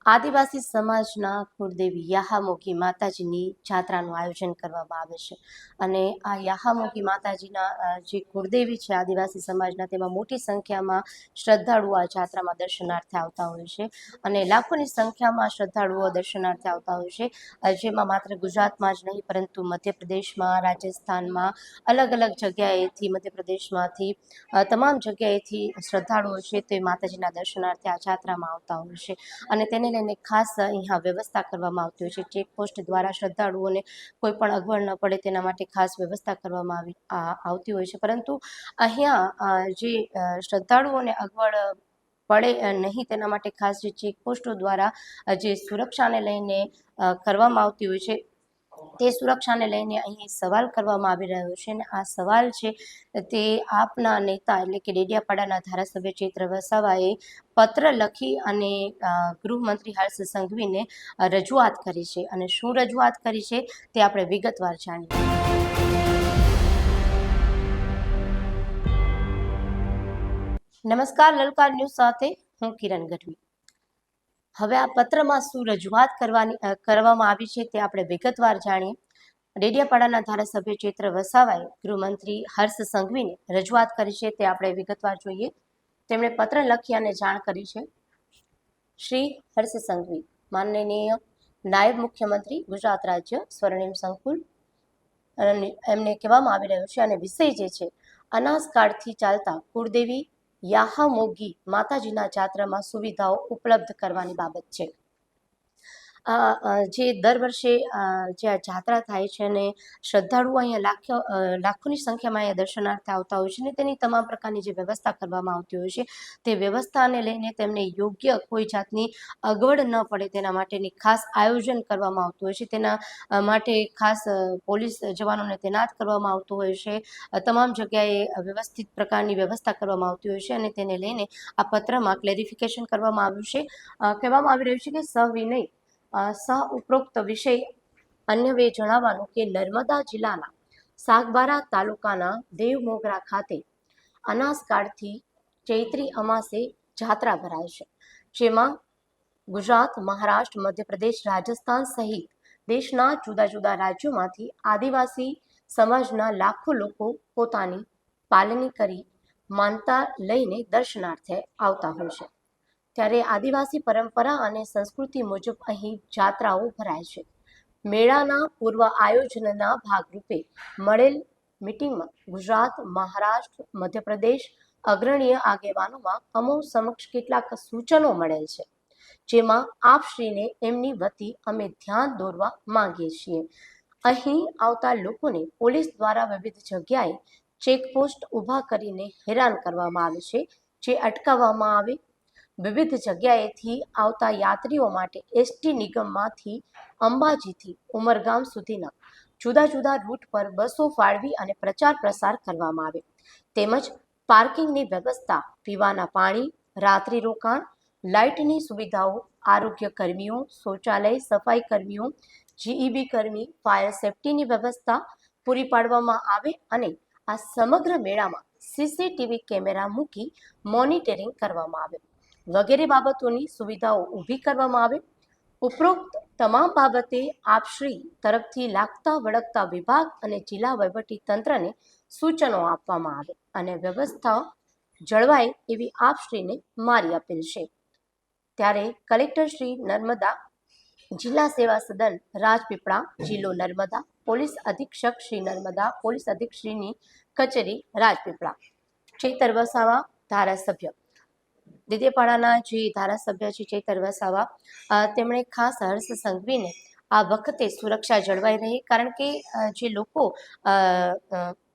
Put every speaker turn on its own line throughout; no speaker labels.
આદિવાસી સમાજના કુળદેવી યાહામોગી માતાજીની જાત્રાનું આયોજન કરવામાં આવે છે અને આ યાહામોગી માતાજીના જે કુળદેવી છે આદિવાસી સમાજના, તેમાં મોટી સંખ્યામાં શ્રદ્ધાળુઓ આ જાત્રામાં દર્શનાર્થે આવતા હોય છે અને લાખોની સંખ્યામાં શ્રદ્ધાળુઓ દર્શનાર્થે આવતા હોય છે, જેમાં માત્ર ગુજરાતમાં જ નહીં પરંતુ મધ્યપ્રદેશમાં, રાજસ્થાનમાં, અલગ અલગ જગ્યાએથી, મધ્યપ્રદેશમાંથી તમામ જગ્યાએથી શ્રદ્ધાળુઓ છે તે માતાજીના દર્શનાર્થે આ જાત્રામાં આવતા હોય છે અને તેને લઈને ખાસ અહીંયા વ્યવસ્થા કરવામાં આવતી હોય છે। ચેકપોસ્ટ દ્વારા શ્રદ્ધાળુઓને કોઈ પણ અગવડ ન પડે તેના માટે ખાસ વ્યવસ્થા કરવામાં આવતી હોય છે, પરંતુ અહીંયા જે શ્રદ્ધાળુઓને અગવડ પડે નહીં તેના માટે ખાસ જે ચેકપોસ્ટો દ્વારા જે સુરક્ષાને લઈને કરવામાં આવતી હોય છે તે સુરક્ષાને લઈને અહીં સવાલ કરવામાં આવી રહ્યો છે અને આ સવાલ છે તે આપના નેતા એટલે કે ડેડિયાપાડાના ધારાસભ્ય ચૈત્ર વસાવાએ પત્ર લખી અને ગૃહમંત્રી હર્ષ સંઘવીને રજૂઆત કરી છે અને શું રજૂઆત કરી છે તે આપણે વિગતવાર જાણીએ। નમસ્કાર, લલકાર ન્યૂઝ સાથે હું કિરણ ગઢવી। હવે આ પત્રમાં શું રજૂઆત કરવામાં આવી છે તે આપણે વિગતવાર જાણીએ। ડેડિયાપાડાના ધારાસભ્ય ચૈત્ર વસાવાએ ગૃહમંત્રી હર્ષ સંઘવીને રજૂઆત કરી છે તે આપણે વિગતવાર જોઈએ। તેમણે પત્ર લખી અને જાણ કરી છે। શ્રી હર્ષ સંઘવી, માનનીય નાયબ મુખ્યમંત્રી ગુજરાત રાજ્ય સ્વર્ણિમ સંકુલ, એમને કહેવામાં આવી રહ્યું છે અને વિષય જે છે અનાજકાળથી ચાલતા કુળદેવી યાહામોગી માતાજીના જાત્રામાં સુવિધાઓ ઉપલબ્ધ કરવાની બાબત છે। જે દર વર્ષે જે આ જાત્રા થાય છે અને શ્રદ્ધાળુઓ અહીંયા લાખોની સંખ્યામાં અહીંયા દર્શનાર્થે આવતા હોય છે અને તેની તમામ પ્રકારની જે વ્યવસ્થા કરવામાં આવતી હોય છે તે વ્યવસ્થાને લઈને તેમને યોગ્ય કોઈ જાતની અગવડ ન પડે તેના માટેની ખાસ આયોજન કરવામાં આવતું હોય છે। તેના માટે ખાસ પોલીસ જવાનોને તૈનાત કરવામાં આવતું હોય છે। તમામ જગ્યાએ વ્યવસ્થિત પ્રકારની વ્યવસ્થા કરવામાં આવતી હોય છે અને તેને લઈને આ પત્રમાં ક્લેરિફિકેશન કરવામાં આવ્યું છે। કહેવામાં આવી રહ્યું છે કે સવિનય ઉપરોક્ત વિષય અન્યવે જણાવવાનું કે નર્મદા જિલ્લાના સાગબારા તાલુકાના દેવમોગરા ખાતે અનાજકાળથી ચૈત્રી અમાસે જાત્રા ભરાય છે, જેમાં ગુજરાત, મહારાષ્ટ્ર, મધ્યપ્રદેશ, રાજસ્થાન સહિત દેશના જુદા જુદા રાજ્યોમાંથી આદિવાસી સમાજના લાખો લોકો પોતાની પાલણી કરી માનતા લઈને દર્શનાર્થે આવતા હોય છે। ત્યારે આદિવાસી પરંપરા અને સંસ્કૃતિ મુજબ અહીં જાત્રાઓ ભરાય છે। મેળાના પૂર્વ આયોજનના ભાગરૂપે મળેલ મીટિંગમાં ગુજરાત, મહારાષ્ટ્ર, મધ્યપ્રદેશ અગ્રણીય આગેવાનોમાં અમો સમક્ષ કેટલાક સૂચનો મળેલ છે, જેમાં આપશ્રીને એમની વતી અમે ધ્યાન દોરવા માંગીએ છીએ। અહીં આવતા લોકોને પોલીસ દ્વારા વિવિધ જગ્યાએ ચેકપોસ્ટ ઊભા કરીને હેરાન કરવામાં આવે છે, જે અટકાવવામાં આવે। વિવિધ જગ્યાએથી આવતા યાત્રીઓ માટે એસટી નિગમમાંથી અંબાજીથી ઉમરગામ સુધીના જુદા જુદા રૂટ પર બસો ફાળવી અને પ્રચાર પ્રસાર કરવામાં આવે, તેમજ પાર્કિંગની વ્યવસ્થા, પીવાના પાણી, રાત્રિ રોકાણ, લાઇટની સુવિધાઓ, આરોગ્ય કર્મીઓ, શૌચાલય, સફાઈ કર્મીઓ, જીઈબી કર્મી, ફાયર સેફટીની વ્યવસ્થા પૂરી પાડવામાં આવે અને આ સમગ્ર મેળામાં સીસીટીવી કેમેરા મૂકી મોનિટરિંગ કરવામાં આવે વગેરે બાબતોની સુવિધાઓ ઊભી કરવામાં આવે। ઉપરોક્ત તમામ બાબતે આપશ્રી તરફથી લાગતા વળગતા વિભાગ અને જિલ્લા વહીવટી તંત્રને સૂચનો આપવામાં આવે અને વ્યવસ્થા જળવાય એવી આપશ્રીને મારી અપીલ છે। ત્યારે કલેક્ટર શ્રી નર્મદા, જિલ્લા સેવા સદન રાજપીપળા, જિલ્લો નર્મદા, પોલીસ અધિક્ષક શ્રી નર્મદા, પોલીસ અધિક્ષકશ્રીની કચેરી રાજપીપળા, ચૈતર વસાવા ધારાસભ્ય, ડેડિયાપાડાના જે ધારાસભ્ય છે ચૈતર વસાવા, તેમણે ખાસ હર્ષ સંઘવીને આ વખતે સુરક્ષા જળવાઈ રહે, કારણ કે જે લોકો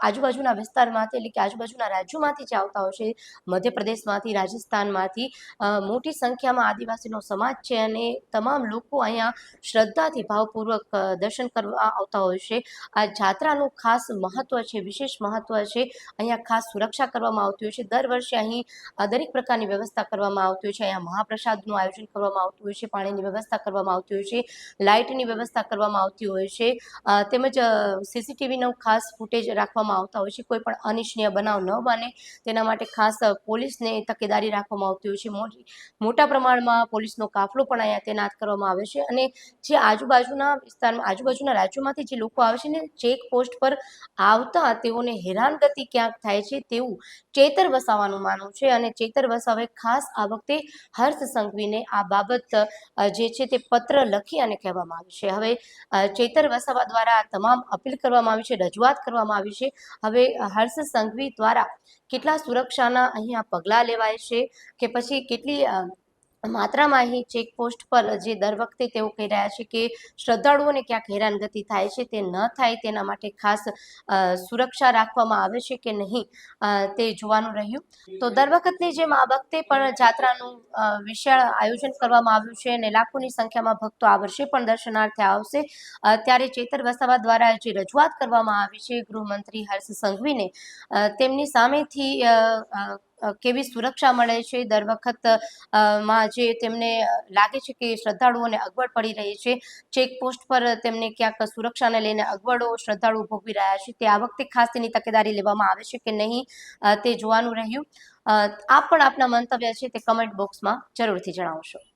આજુબાજુના વિસ્તારમાંથી એટલે કે આજુબાજુના રાજ્યોમાંથી જે આવતા હોય છે, મધ્યપ્રદેશમાંથી, રાજસ્થાનમાંથી મોટી સંખ્યામાં આદિવાસીનો સમાજ છે અને તમામ લોકો અહીંયા શ્રદ્ધાથી ભાવપૂર્વક દર્શન કરવા આવતા હોય છે। આ જાત્રાનું ખાસ મહત્વ છે, વિશેષ મહત્વ છે। અહીંયા ખાસ સુરક્ષા કરવામાં આવતી હોય છે। દર વર્ષે અહીં દરેક પ્રકારની વ્યવસ્થા કરવામાં આવતી હોય છે। અહીંયા મહાપ્રસાદનું આયોજન કરવામાં આવતું હોય છે, પાણીની વ્યવસ્થા કરવામાં આવતી હોય છે, લાઇટની વ્યવસ્થા કરવામાં આવતી હોય છે, તેમજ સીસીટીવીનું ખાસ ફૂટેજ રાખવામાં કરવામાં આવતા હોય છે, કોઈ પણ અનિચ્છનીય બનાવ ન બને તેના માટે ખાસ પોલીસને તકેદારી રાખવામાં આવતી હોય છે. મોટા પ્રમાણમાં પોલીસનો કાફલો પણ અહીંયા તૈનાત કરવામાં આવે છે. અને જે આજુબાજુના વિસ્તારમાં, આજુબાજુના રાજ્યોમાંથી જે લોકો આવે છે ને, ચેક પોસ્ટ પર આવતા તેઓને હેરાનગતિ ક્યાંક થાય છે તેવું ચેતર વસાવાનું માનવું છે. અને ચેતર વસાવે ખાસ આ વખતે હર્ષ સંઘવીને આ બાબત જે છે તે પત્ર લખી અને કહેવામાં આવ્યું છે. હવે ચેતર વસાવા દ્વારા તમામ અપીલ કરવામાં આવી છે, રજૂઆત કરવામાં આવી છે. હવે હર્ષ સંઘવી દ્વારા કેટલા સુરક્ષાના અહીંયા પગલાં લેવાય છે કે પછી કેટલી માત્રામાં અહીં ચેકપોસ્ટ પર જે દર વખતે તેઓ કહી રહ્યા છે કે શ્રદ્ધાળુઓને ક્યાંક હેરાનગતિ થાય છે, તે ન થાય તેના માટે ખાસ સુરક્ષા રાખવામાં આવે છે કે નહીં તે જોવાનું રહ્યું. તો દર વખતની જેમ આ વખતે પણ જાત્રાનું વિશાળ આયોજન કરવામાં આવ્યું છે અને લાખોની સંખ્યામાં ભક્તો આ વર્ષે પણ દર્શનાર્થે આવશે. ત્યારે ચેતર વસાવા દ્વારા જે રજૂઆત કરવામાં આવી છે ગૃહમંત્રી હર્ષ સંઘવીને, તેમની સામેથી કેવી સુરક્ષા મળે છે દર વખત માં જે તેમને લાગે છે કે શ્રદ્ધાળુઓને અગવડ પડી રહી છે, ચેકપોસ્ટ પર તેમને ક્યાંક સુરક્ષાને લઈને અગવડો શ્રદ્ધાળુઓ ભોગવી રહ્યા છે, તે આ વખતે ખાસ તેની તકેદારી લેવામાં આવે છે કે નહીં તે જોવાનું રહ્યું. આપ પણ આપના મંતવ્ય છે તે કમેન્ટ બોક્સમાં જરૂરથી જણાવશો.